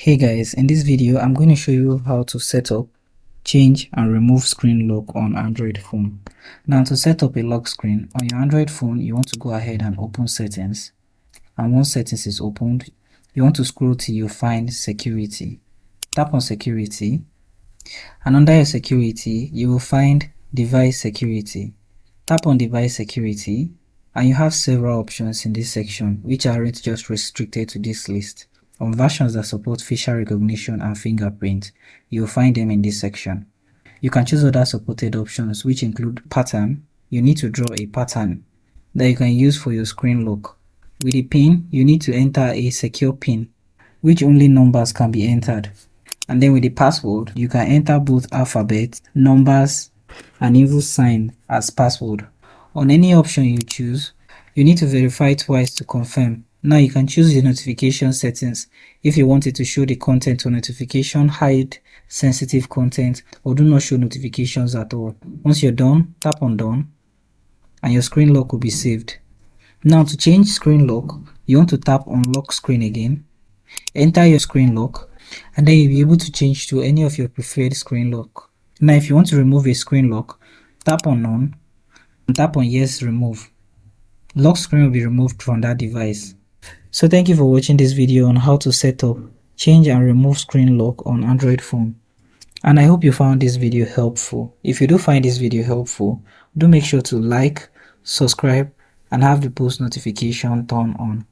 Hey guys, in this video I'm going to show you how to set up, change and remove screen lock on Android phone. Now to set up a lock screen on your Android phone, you want to go ahead and open settings, and once settings is opened, you want to scroll till you find security. Tap on security, and under your security you will find device security. Tap on device security and you have several options in this section which aren't just restricted to this list. On versions that support facial recognition and fingerprint, you will find them in this section. You can choose other supported options which include pattern. You need to draw a pattern that you can use for your screen lock. With a PIN, you need to enter a secure PIN which only numbers can be entered. And then with the password, you can enter both alphabet, numbers and even sign as password. On any option you choose, you need to verify twice to confirm. Now you can choose the notification settings if you want it to show the content on notification, hide sensitive content, or do not show notifications at all. Once you're done, tap on done and your screen lock will be saved. Now to change screen lock, you want to tap on lock screen again, enter your screen lock, and then you'll be able to change to any of your preferred screen lock. Now if you want to remove a screen lock, tap on none and tap on yes remove. Lock screen will be removed from that device. So thank you for watching this video on how to set up, change and remove screen lock on Android phone. And I hope you found this video helpful. If you do find this video helpful, do make sure to like, subscribe and have the post notification turned on.